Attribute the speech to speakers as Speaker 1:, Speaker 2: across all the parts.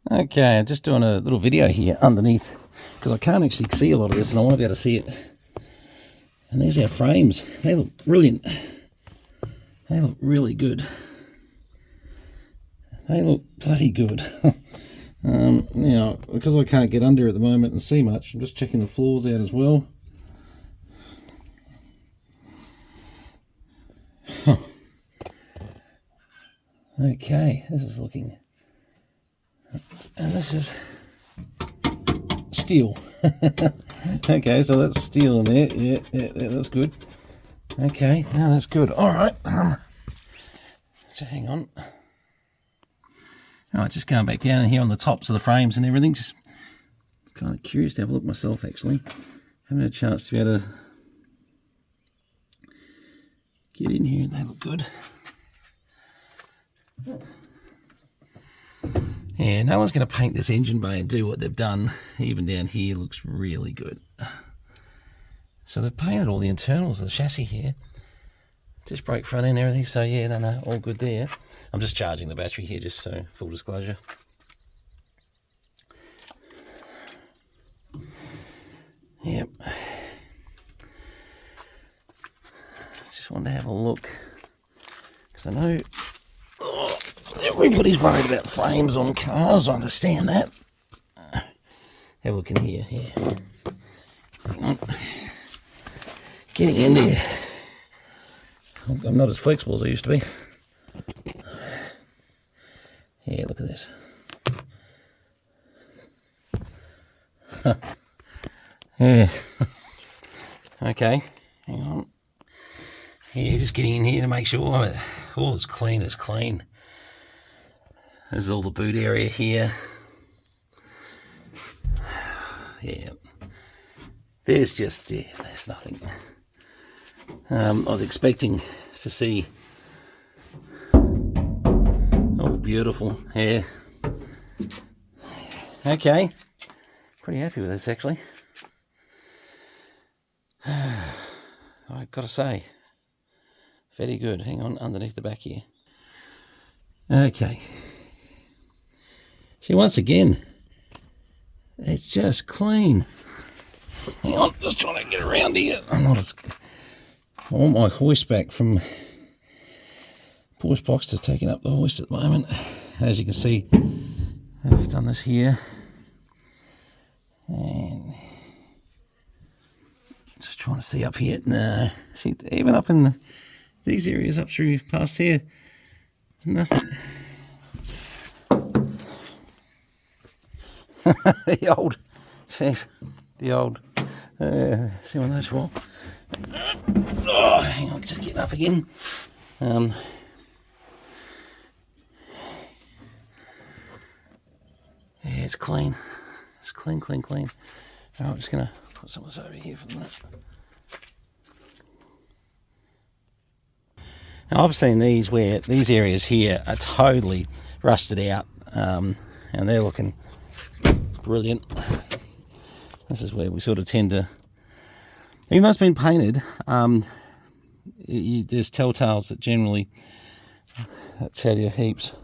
Speaker 1: Okay, I'm just doing a little video here underneath because I can't actually see a lot of this and I want to be able to see it. And there's our frames. They look brilliant. They look really good. They look bloody good. Now, because I can't get under at the moment and see much, I'm just checking the floors out as well. Okay, this is looking... And this is steel. Okay, so that's steel in there. Yeah, that's good. Okay, now that's good. All right. So hang on. All right, just going back down here on the tops of the frames and everything. Just kind of curious to have a look myself, actually. Haven't had a chance to be able to get in here. They look good. Yeah, no one's going to paint this engine bay and do what they've done. Even down here looks really good. So they've painted all the internals of the chassis here. Disc brake front end and everything. So yeah, no, all good there. I'm just charging the battery here, just so full disclosure. Yep. Just wanted to have a look because I know everybody's worried about frames on cars. I understand that. Have a look in here. Yeah. Hang on. Getting in there. I'm not as flexible as I used to be. Yeah, look at this. Yeah. Okay. Hang on. Yeah, just getting in here to make sure that all is clean as clean. There's all the boot area here. Yeah. There's nothing. I was expecting to see. Oh, beautiful. Yeah. Okay. Pretty happy with this, actually. I've got to say, very good. Hang on, underneath the back here. Okay. See, once again, it's just clean. Hang on, just trying to get around here. I'm not as... I want my hoist back from Porsche box to taking up the hoist at the moment. As you can see, I've done this here. And just trying to see up here. Nah, see, even up in these areas up through past here, nothing. The old, see one of those for. Oh, hang on, just getting up again. Yeah, it's clean. It's clean. All right, I'm just gonna put some of this over here for the minute. Now I've seen these where these areas here are totally rusted out, and they're looking brilliant. This is where we sort of tend to, even though it's been painted, there's telltales that generally tell you heaps.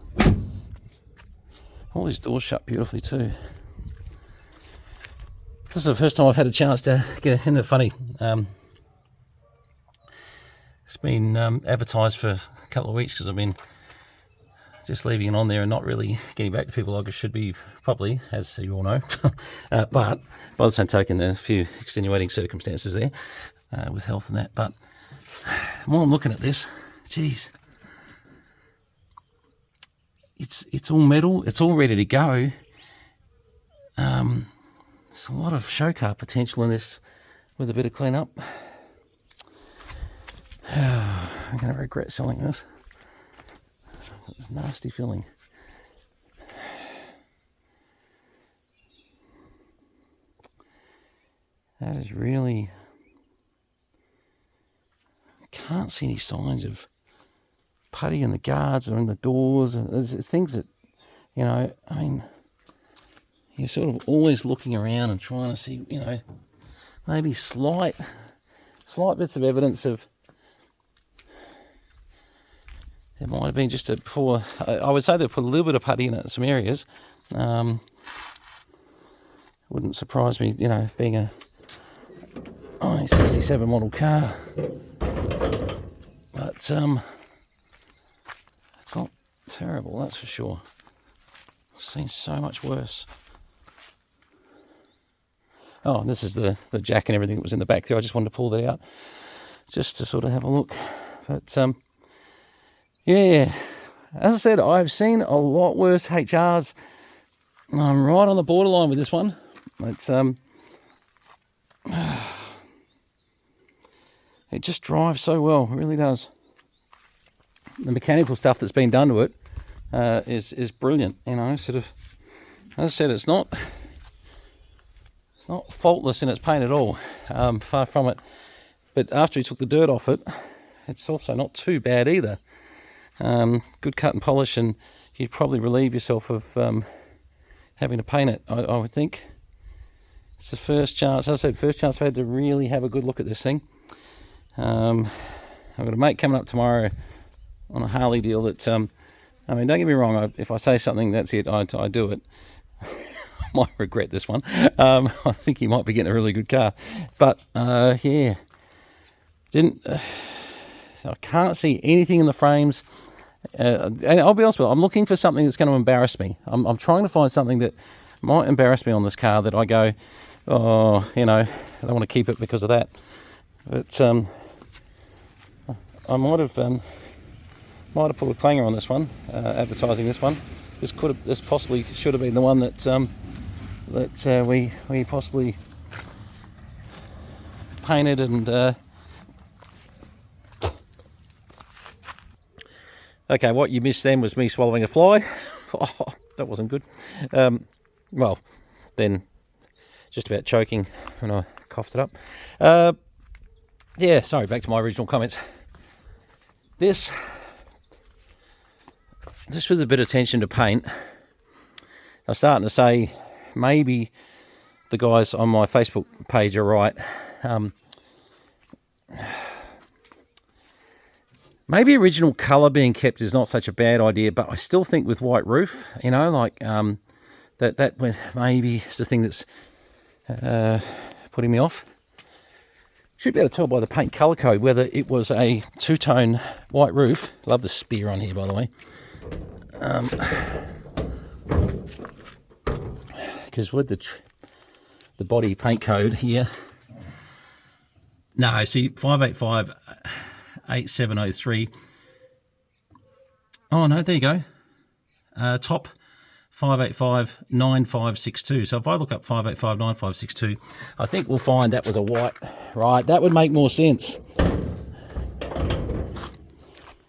Speaker 1: All these doors shut beautifully too. This is the first time I've had a chance to get in the funny. It's been advertised for a couple of weeks because I've been just leaving it on there and not really getting back to people like I should be properly, as you all know. But by the same token, there's a few extenuating circumstances there with health and that. But the more I'm looking at this, geez, it's all metal. It's all ready to go. There's a lot of show car potential in this with a bit of clean up. I'm going to regret selling this. It's a nasty feeling. That is really... I can't see any signs of putty in the guards or in the doors. There's things that, you know, I mean, you're sort of always looking around and trying to see, you know, maybe slight bits of evidence of... There might have been just before. I would say they put a little bit of putty in it in some areas, Wouldn't surprise me, you know, being a 67 model car. But it's not terrible, that's for sure. I've seen so much worse. Oh, and this is the jack and everything that was in the back there. I just wanted to pull that out just to sort of have a look. But yeah, as I said, I've seen a lot worse HRs. I'm right on the borderline with this one. It's it just drives so well, it really does. The mechanical stuff that's been done to it is brilliant, you know. Sort of, as I said, it's not faultless in its paint at all, far from it. But after he took the dirt off it, it's also not too bad either. Good cut and polish, and you'd probably relieve yourself of having to paint it, I would think. It's the first chance, as I said, first chance I've had to really have a good look at this thing. I've got a mate coming up tomorrow on a Harley deal that, I mean, don't get me wrong, if I say something, that's it, I do it. I might regret this one. I think he might be getting a really good car. But, yeah, I can't see anything in the frames. And I'll be honest with you, I'm looking for something that's going to embarrass me. I'm trying to find something that might embarrass me on this car that I go, oh, you know, I don't want to keep it because of that. But I might have pulled a clanger on this one, advertising this one. This possibly should have been the one that we possibly painted and. Okay, what you missed then was me swallowing a fly. Oh, that wasn't good. Well, then just about choking when I coughed it up. Yeah, sorry, back to my original comments. This with a bit of attention to paint, I'm starting to say maybe the guys on my Facebook page are right. Maybe original colour being kept is not such a bad idea, but I still think with white roof, you know, like that maybe is the thing that's putting me off. Should be able to tell by the paint colour code whether it was a two-tone white roof. Love the spear on here, by the way. Because with the body paint code here, no, see 585-8703. Oh no, there you go. Top 585-9562. So if I look up 585-9562, I think we'll find that was a white. Right, that would make more sense.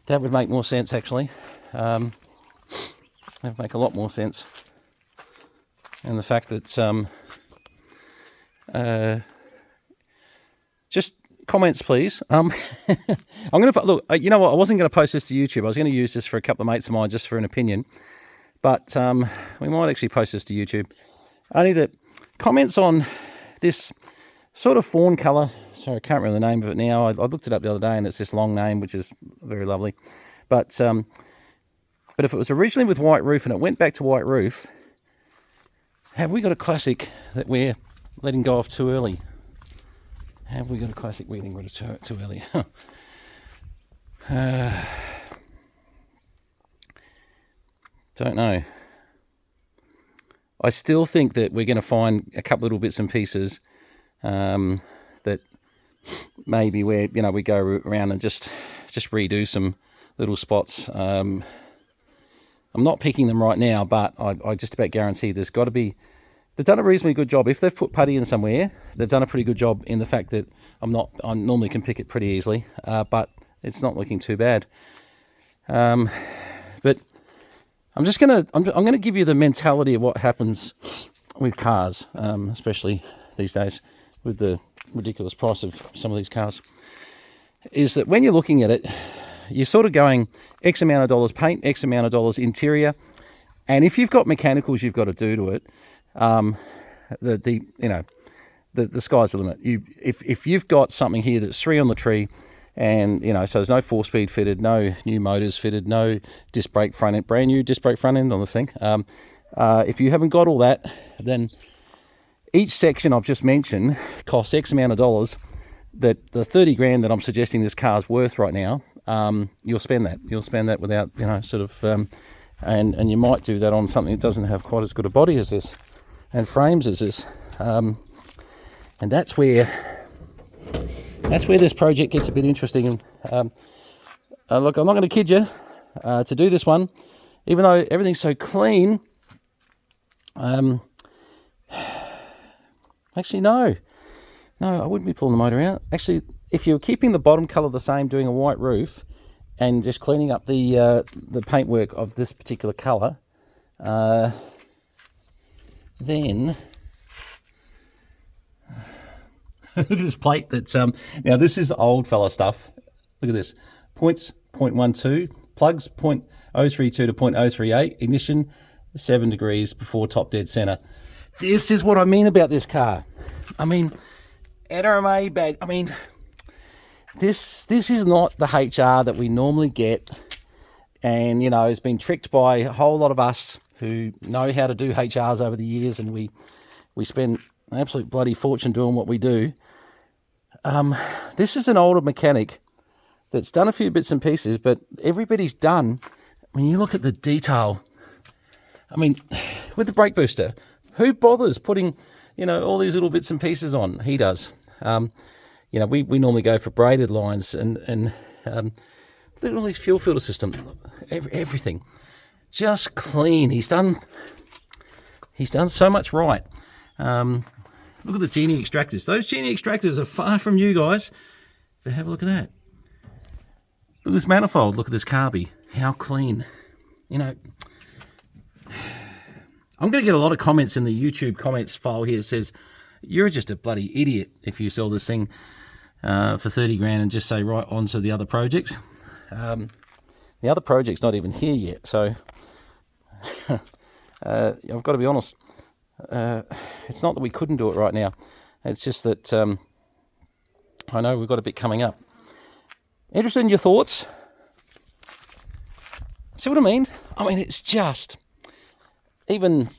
Speaker 1: That would make more sense, actually. That would make a lot more sense. And the fact that just comments, please. I'm going to look. You know what? I wasn't going to post this to YouTube. I was going to use this for a couple of mates of mine just for an opinion. But we might actually post this to YouTube. Only that comments on this sort of fawn colour. Sorry, I can't remember the name of it now. I looked it up the other day, and it's this long name, which is very lovely. But if it was originally with white roof and it went back to white roof, have we got a classic that we're letting go of too early? Have we got a classic we're letting go of too early? Don't know. I still think that we're going to find a couple little bits and pieces that maybe where, you know, we go around and just redo some little spots. I'm not picking them right now, but I just about guarantee there's got to be. They've done a reasonably good job. If they've put putty in somewhere, they've done a pretty good job in the fact that I normally can pick it pretty easily, but it's not looking too bad. But I'm gonna give you the mentality of what happens with cars, especially these days with the ridiculous price of some of these cars. Is that when you're looking at it, you're sort of going X amount of dollars paint, X amount of dollars interior, and if you've got mechanicals you've got to do to it, the sky's the limit. If you've got something here that's 3 on the tree, and so there's no 4-speed fitted, no new motors fitted, no disc brake front end, brand new disc brake front end on this thing, If you haven't got all that, then each section I've just mentioned costs X amount of dollars. That the 30 grand that I'm suggesting this car's worth right now, you'll spend that. You'll spend that without, you know, sort of, and you might do that on something that doesn't have quite as good a body as this and frames as this. And that's where this project gets a bit interesting. Look, I'm not going to kid you. To do this one, even though everything's so clean, actually no, I wouldn't be pulling the motor out. Actually, if you're keeping the bottom colour the same, doing a white roof, and just cleaning up the paintwork of this particular colour, then look at this plate. That's now this is old fella stuff. Look at this. Points 0.12, plugs 0.032 to 0.038, ignition 7 degrees before top dead center. This is what I mean about this car. I mean, NRMA badge. I mean, this is not the HR that we normally get, and you know, has been tricked by a whole lot of us who know how to do HRs over the years, and we spend an absolute bloody fortune doing what we do. This is an older mechanic that's done a few bits and pieces, but everybody's done. When you look at the detail, I mean, with the brake booster, who bothers putting, you know, all these little bits and pieces on? He does. You know, we normally go for braided lines and look at all these fuel filter system, everything, just clean. He's done so much right. Look at the genie extractors. Those genie extractors are far from you guys. But have a look at that. Look at this manifold. Look at this carby. How clean. You know, I'm going to get a lot of comments in the YouTube comments file here that says, you're just a bloody idiot if you sell this thing for 30 grand and just say right on to the other projects. The other project's not even here yet, so I've got to be honest. It's not that we couldn't do it right now. It's just that I know we've got a bit coming up. Interested in your thoughts? See what I mean? I mean, it's just even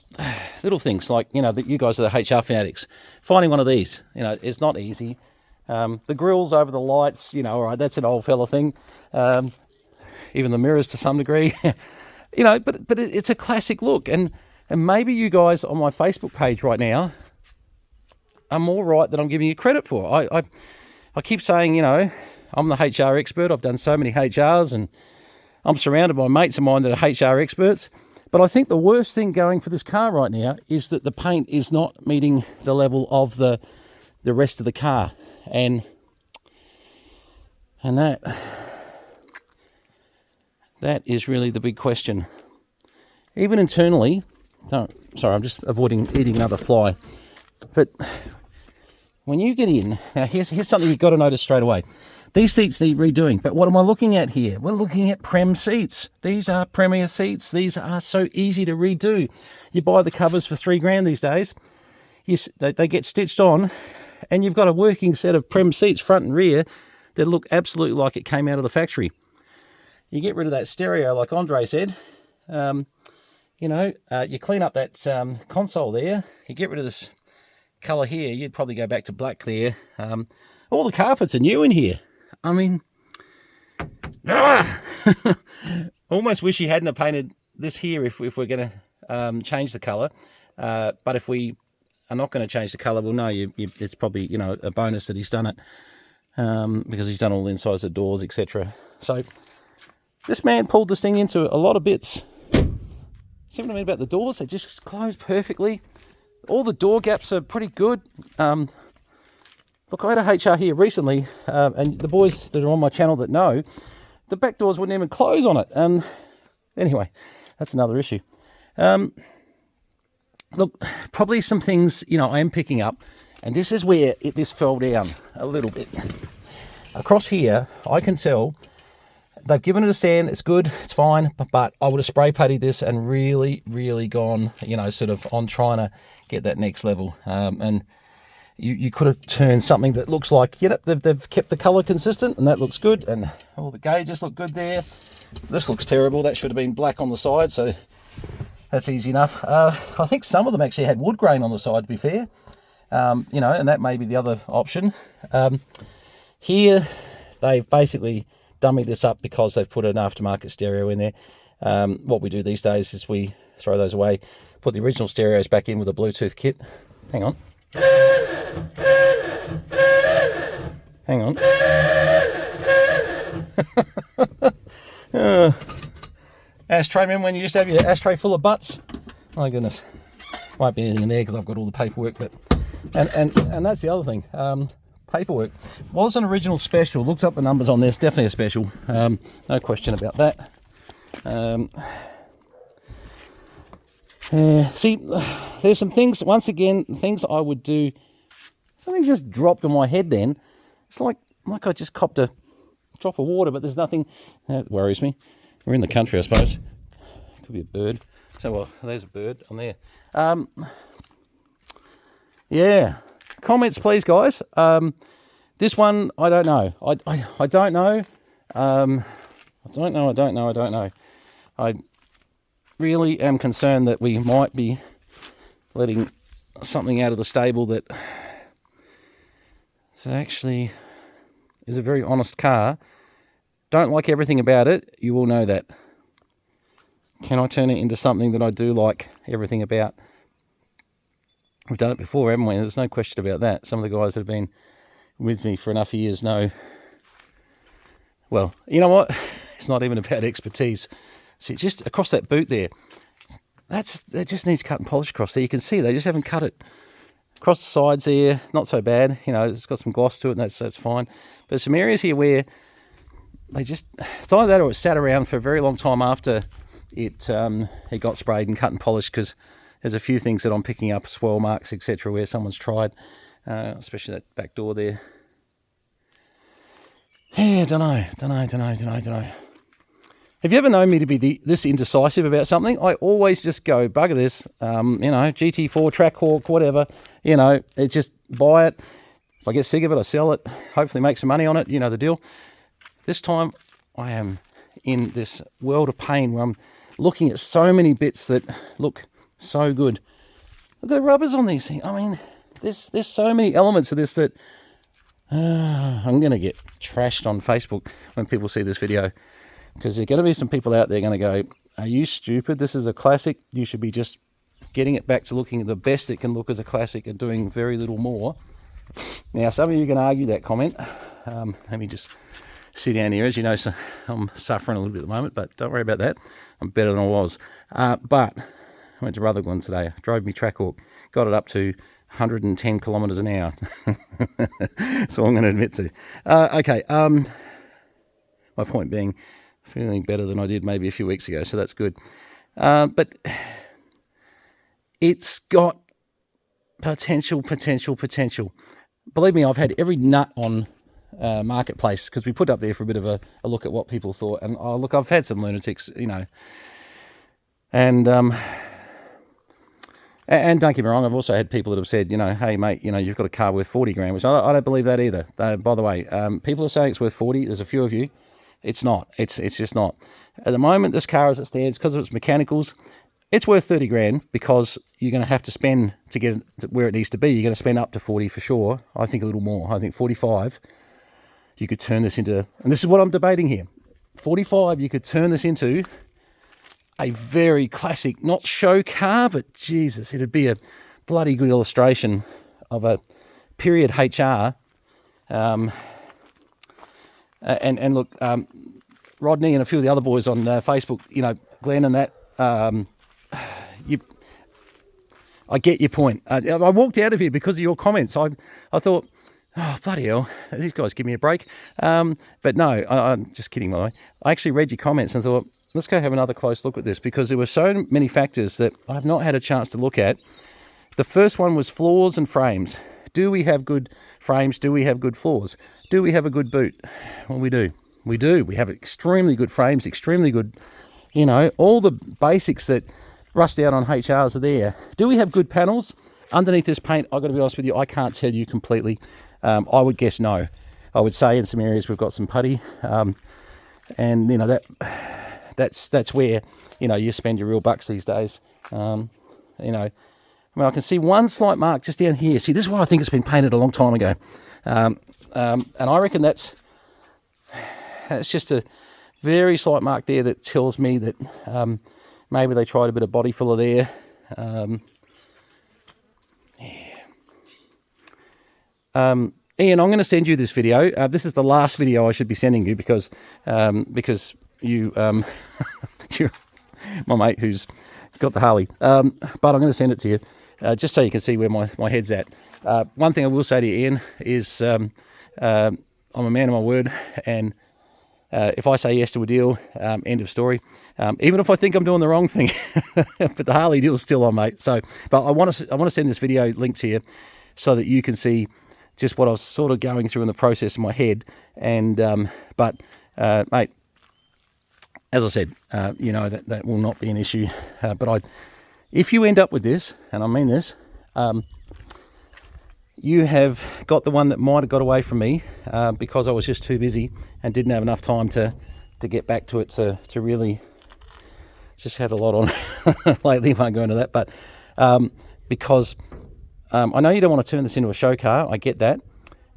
Speaker 1: little things like, you know, that you guys are the HR fanatics. Finding one of these, you know, it's not easy. The grills over the lights, you know, all right, that's an old fella thing. Even the mirrors to some degree, you know, but it's a classic look. And maybe you guys on my Facebook page right now are more right than I'm giving you credit for. I keep saying, you know, I'm the HR expert. I've done so many HRs and I'm surrounded by mates of mine that are HR experts. But I think the worst thing going for this car right now is that the paint is not meeting the level of the rest of the car. And that is really the big question. Even internally, sorry, I'm just avoiding eating another fly. But when you get in, now here's something you've got to notice straight away. These seats need redoing, but what am I looking at here? We're looking at Prem seats. These are Premier seats. These are so easy to redo. You buy the covers for $3 grand these days. They get stitched on, and you've got a working set of Prem seats, front and rear, that look absolutely like it came out of the factory. You get rid of that stereo, like Andre said. You know, you clean up that console there. You get rid of this colour here. You'd probably go back to black there. All the carpets are new in here. I mean, almost wish you hadn't have painted this here if we're going to change the colour. But if we are not going to change the colour, well, no, it's probably, you know, a bonus that he's done it because he's done all the insides of doors, etc. So this man pulled this thing into a lot of bits. See what I mean about the doors? They just close perfectly. All the door gaps are pretty good. Look, I had a HR here recently, and the boys that are on my channel that know, the back doors wouldn't even close on it. Anyway, that's another issue. Look, probably some things, you know, I am picking up, and this is where this fell down a little bit. Across here, I can tell they've given it a sand. It's good, it's fine, but I would have spray puttied this and really, really gone, you know, sort of on trying to get that next level. And you could have turned something that looks like, you know, they've kept the colour consistent, and that looks good, and all the gauges look good there. This looks terrible. That should have been black on the side, so that's easy enough. I think some of them actually had wood grain on the side, to be fair. You know, and that may be the other option. Here, they've basically dummied this up because they've put an aftermarket stereo in there. What we do these days is we throw those away, put the original stereos back in with a Bluetooth kit. Hang on. Hang on. Ashtray, remember when you used to have your ashtray full of butts? My goodness. Won't be anything in there because I've got all the paperwork, but and that's the other thing. Paperwork was an original special. Looks up the numbers on this, definitely a special. No question about that. See, there's some things, once again, things I would do. Something just dropped on my head then. It's like I just copped a drop of water, but there's nothing. That worries me. We're in the country, I suppose. Could be a bird. So, well, there's a bird on there. Yeah. Comments, please, guys. This one, I don't know. I don't know. I don't know. I really am concerned that we might be letting something out of the stable that actually is a very honest car. Don't like everything about it. You will know that. Can I turn it into something that I do like everything about? We've done it before, haven't we? There's no question about that. Some of the guys that have been with me for enough years know. Well, you know what? It's not even about expertise. See, just across that boot there, that just needs cut and polish across there. You can see they just haven't cut it across the sides there. Not so bad. You know, it's got some gloss to it, and that's fine. But some areas here where they just, it's either that or it sat around for a very long time after it got sprayed and cut and polished, because there's a few things that I'm picking up, swirl marks, etc., where someone's tried, especially that back door there. Yeah, don't know. Have you ever known me to be this indecisive about something? I always just go, bugger this, GT4, Trackhawk, whatever, it's just buy it. If I get sick of it, I sell it, hopefully make some money on it, you know the deal. This time I am in this world of pain where I'm looking at so many bits that look so good. Look at the rubbers on these things. I mean, there's so many elements of this that I'm going to get trashed on Facebook when people see this video, because there are going to be some people out there going to go, are you stupid? This is a classic. You should be just getting it back to looking at the best it can look as a classic and doing very little more. Now, some of you can argue that comment. Let me just sit down here. As you know, so I'm suffering a little bit at the moment, but don't worry about that. I'm better than I was. But I went to Rutherglen today, drove me Trackhawk, got it up to 110 kilometres an hour. That's all I'm going to admit to. Okay, my point being, feeling better than I did maybe a few weeks ago, so that's good. But it's got potential. Believe me, I've had every nut on Marketplace, because we put up there for a bit of a look at what people thought. And look, I've had some lunatics, and don't get me wrong, I've also had people that have said, hey mate, you've got a car worth 40 grand, which I don't believe that either. By the way, people are saying it's worth 40. There's a few of you. It's not. It's just not. At the moment, this car as it stands, because of its mechanicals, it's worth 30 grand, because you're going to have to spend to get it to where it needs to be. You're going to spend up to 40 for sure. I think a little more. I think 45. You could turn this into, and this is what I'm debating here, 45, you could turn this into a very classic, not show car, but Jesus, it'd be a bloody good illustration of a period HR. And look, Rodney and a few of the other boys on Facebook, Glenn and that, I get your point. I walked out of here because of your comments. I thought, oh, bloody hell, these guys give me a break. But no, I'm just kidding, by the way. I actually read your comments and thought, let's go have another close look at this, because there were so many factors that I've not had a chance to look at. The first one was floors and frames. Do we have good frames? Do we have good floors? Do we have a good boot? Well, we do. We do. We have extremely good frames, extremely good, all the basics that rust out on HRs are there. Do we have good panels? Underneath this paint, I've got to be honest with you, I can't tell you completely. I would guess no. I would say in some areas we've got some putty, and that's where you know, you spend your real bucks these days. You know, I mean, I can see one slight mark just down here. See, this is why I think it's been painted a long time ago. And I reckon that's just a very slight mark there that tells me that maybe they tried a bit of body filler there. Ian, I'm going to send you this video. This is the last video I should be sending you because you, you're my mate who's got the Harley. But I'm going to send it to you just so you can see where my head's at. One thing I will say to you, Ian, is I'm a man of my word, and if I say yes to a deal, end of story. Even if I think I'm doing the wrong thing, but the Harley deal's still on, mate. So, but I want to send this video link to you so that you can see just what I was sort of going through in the process in my head. And mate, as I said, you know, that will not be an issue. But if you end up with this, and I mean this, you have got the one that might have got away from me because I was just too busy and didn't have enough time to get back to it to really. Just had a lot on lately, won't go into that, but because I know you don't want to turn this into a show car, I get that.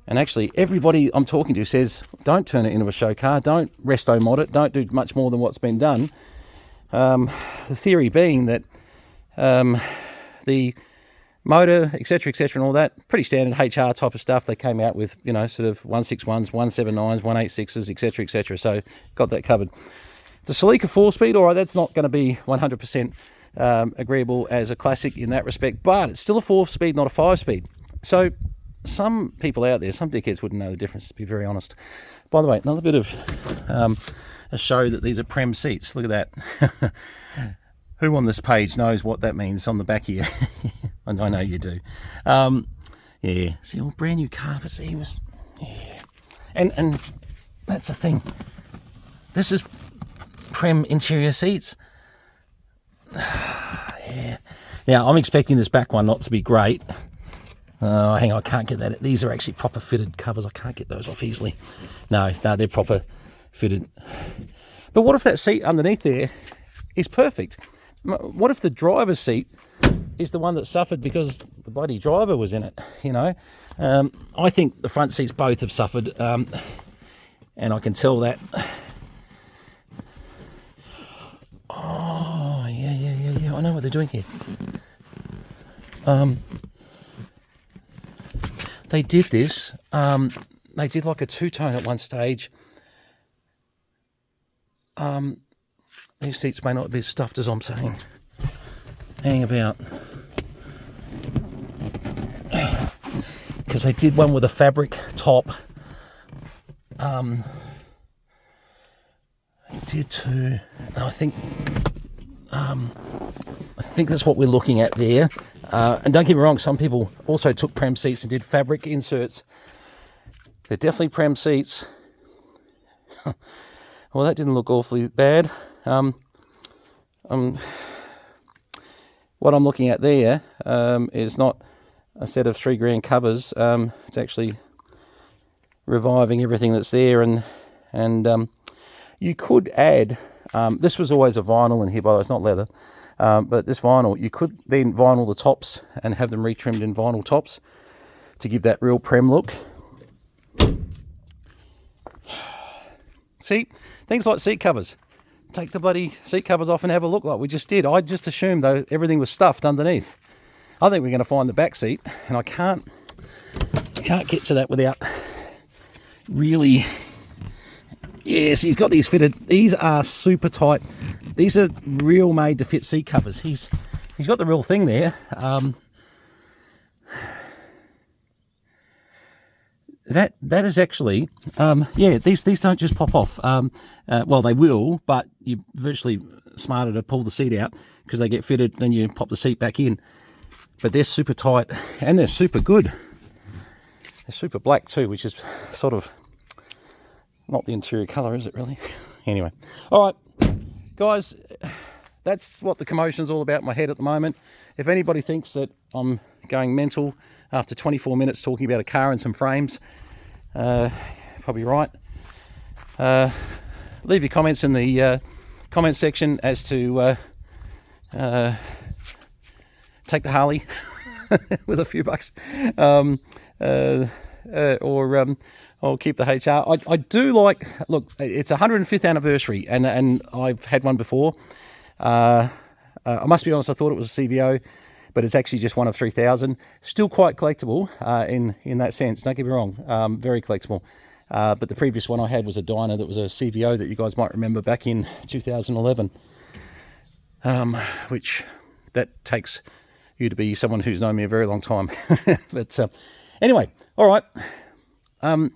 Speaker 1: And actually, everybody I'm talking to says, don't turn it into a show car, don't resto mod it, don't do much more than what's been done. The theory being that the motor, etc., and all that, pretty standard HR type of stuff. They came out with, you know, sort of 161s, 179s, 186s, etc., so got that covered. The Celica 4-speed, all right, that's not going to be 100% agreeable as a classic in that respect, but it's still a 4-speed, not a 5-speed. So some people out there, some dickheads wouldn't know the difference, to be very honest. By the way, another bit of a show that these are Prem seats. Look at that. Who on this page knows what that means on the back here? I know you do. Yeah, see, all brand new carpets. He was, yeah, and that's the thing. This is Prem interior seats. Yeah. Now I'm expecting this back one not to be great. Hang on, I can't get that. These are actually proper fitted covers. I can't get those off easily. No, they're proper fitted. But what if that seat underneath there is perfect? What if the driver's seat is the one that suffered because the bloody driver was in it? You know, I think the front seats both have suffered, and I can tell that. Oh, yeah. I know what they're doing here. They did this. They did like a two-tone at one stage. These seats may not be as stuffed as I'm saying. Hang about. Because they did one with a fabric top. They did too. And I think that's what we're looking at there. And don't get me wrong, some people also took Prem seats and did fabric inserts. They're definitely Prem seats. Well, that didn't look awfully bad. What I'm looking at there is not a set of $3,000 covers. It's actually reviving everything that's there, and you could add. This was always a vinyl in here, by the way, it's not leather. But this vinyl, you could then vinyl the tops and have them retrimmed in vinyl tops to give that real Prem look. See, things like seat covers. Take the bloody seat covers off and have a look like we just did. I just assumed though everything was stuffed underneath. I think we're going to find the back seat, and I can't get to that without really. Yes, he's got these fitted. These are super tight. These are real made to fit seat covers. He's got the real thing there. That is actually, these don't just pop off. Well, they will, but you're virtually smarter to pull the seat out because they get fitted, then you pop the seat back in. But they're super tight and they're super good. They're super black too, which is sort of not the interior colour, is it really? Anyway, all right, guys, that's what the commotion's all about in my head at the moment. If anybody thinks that I'm going mental after 24 minutes talking about a car and some frames, probably right. Leave your comments in the comment section as to take the Harley with a few bucks, or keep the HR. I do like, look, it's 105th anniversary, and I've had one before. I must be honest, I thought it was a CVO, but it's actually just one of 3,000. Still quite collectible in that sense, don't get me wrong, very collectible. But the previous one I had was a Dyna that was a CVO that you guys might remember back in 2011, which that takes you to be someone who's known me a very long time. But anyway, all right. I'm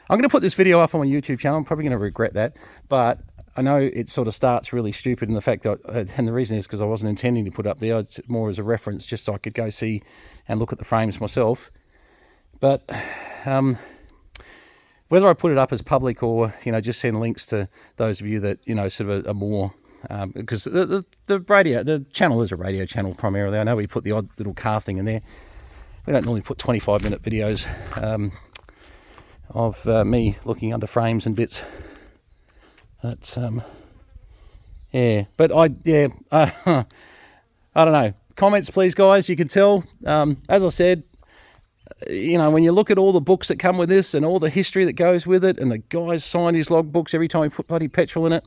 Speaker 1: going to put this video up on my YouTube channel. I'm probably going to regret that, but I know it sort of starts really stupid in the fact that, and the reason is because I wasn't intending to put it up there. It's more as a reference, just so I could go see and look at the frames myself. But whether I put it up as public or, you know, just send links to those of you that, you know, sort of are more, because the channel is a radio channel primarily. I know we put the odd little car thing in there. We don't normally put 25-minute videos of me looking under frames and bits. That's yeah, but I don't know. Comments, please, guys. You can tell, as I said, you know, when you look at all the books that come with this and all the history that goes with it, and the guys sign his logbooks every time he put bloody petrol in it.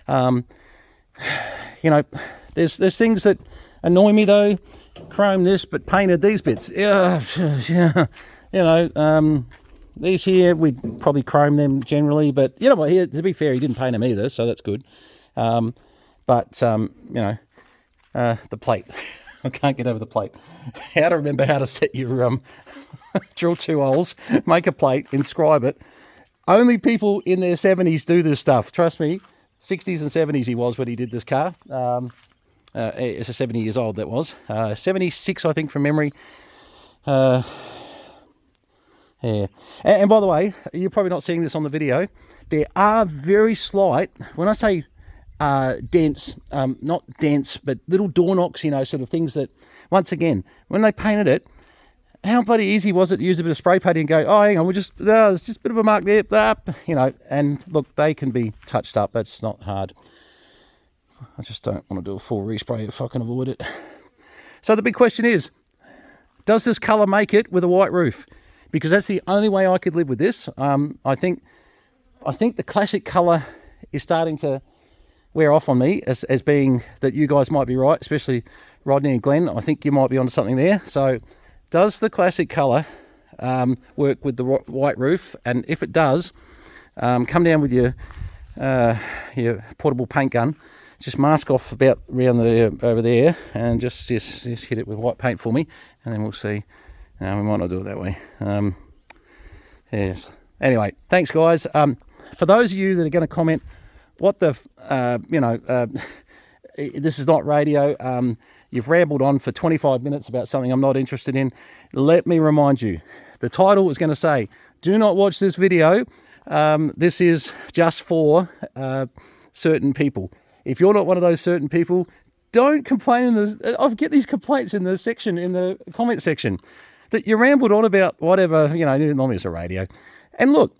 Speaker 1: You know, there's things that annoy me though. Chrome this, but painted these bits. Yeah, you know, these here, we'd probably chrome them generally, but you know what, here, to be fair, he didn't paint them either, so that's good. But you know, the plate. I can't get over the plate. How to remember how to set your, drill 2 holes, make a plate, inscribe it. Only people in their 70s do this stuff, trust me. 60s and 70s he was when he did this car. It's a 70 years old, that was. 76, I think, from memory. Yeah. And by the way, you're probably not seeing this on the video. There are very slight, when I say dents, not dents, but little door knocks, you know, sort of things that, once again, when they painted it, how bloody easy was it to use a bit of spray painting and go, oh, hang on, there's just a bit of a mark there, you know, and look, they can be touched up. That's not hard. I just don't want to do a full respray if I can avoid it. So the big question is, does this colour make it with a white roof? Because that's the only way I could live with this. I think the classic colour is starting to wear off on me as being that you guys might be right, especially Rodney and Glenn. I think you might be onto something there. So does the classic colour work with the white roof? And if it does, come down with your portable paint gun, just mask off about around over there, and just hit it with white paint for me, and then we'll see. No, we might not do it that way. Yes. Anyway, thanks, guys. For those of you that are going to comment, what the, this is not radio. You've rambled on for 25 minutes about something I'm not interested in. Let me remind you, the title is going to say, do not watch this video. This is just for certain people. If you're not one of those certain people, don't complain. I get these complaints in the comment section, that you rambled on about whatever, you know, normally it's a radio. And look,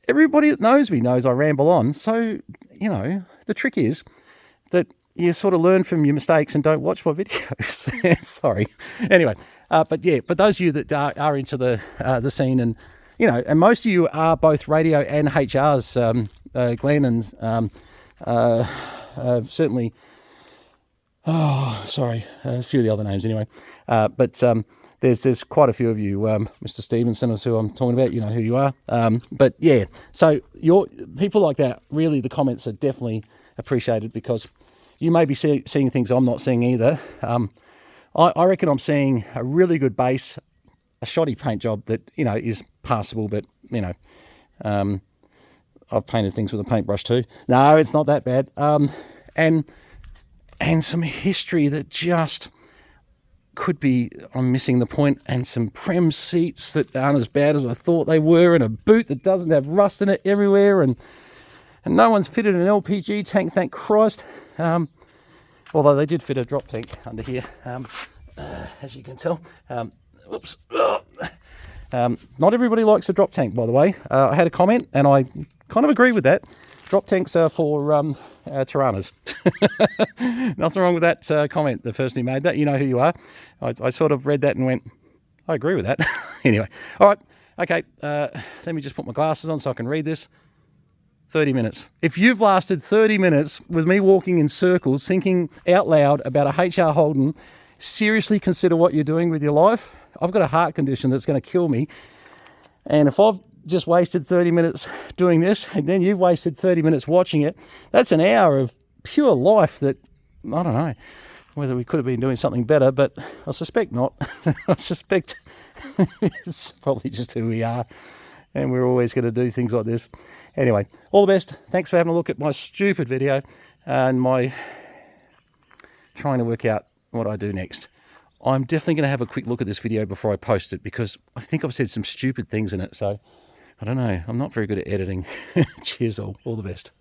Speaker 1: everybody that knows me knows I ramble on. So, you know, the trick is that you sort of learn from your mistakes and don't watch my videos. Sorry. Anyway, but those of you that are into the scene, and, you know, and most of you are both radio and HRs, Glenn and certainly, a few of the other names anyway. But there's quite a few of you, Mr. Stevenson is who I'm talking about, you know who you are. But yeah, so people like that, really the comments are definitely appreciated, because you may be seeing things I'm not seeing either. I reckon I'm seeing a really good base, a shoddy paint job that, you know, is passable, but, you know, I've painted things with a paintbrush too. No, it's not that bad. And some history that just could be, I'm missing the point, and some prem seats that aren't as bad as I thought they were, and a boot that doesn't have rust in it everywhere, and no one's fitted an LPG tank, thank Christ. Although they did fit a drop tank under here, as you can tell. Oops. Not everybody likes a drop tank, by the way. I had a comment, and I kind of agree with that. Drop tanks are for Tiranas. Nothing wrong with that comment, the person who made that. You know who you are. I sort of read that and went, I agree with that. Anyway, all right, okay, let me just put my glasses on so I can read this. 30 minutes. If you've lasted 30 minutes with me walking in circles, thinking out loud about a HR Holden, seriously consider what you're doing with your life. I've got a heart condition that's going to kill me. And if I've just wasted 30 minutes doing this, and then you've wasted 30 minutes watching it, that's an hour of pure life that, I don't know whether we could have been doing something better, but I suspect not. I suspect it's probably just who we are, and we're always going to do things like this. Anyway, all the best. Thanks for having a look at my stupid video and my trying to work out what I do next. I'm definitely going to have a quick look at this video before I post it, because I think I've said some stupid things in it, so I don't know. I'm not very good at editing. Cheers all the best.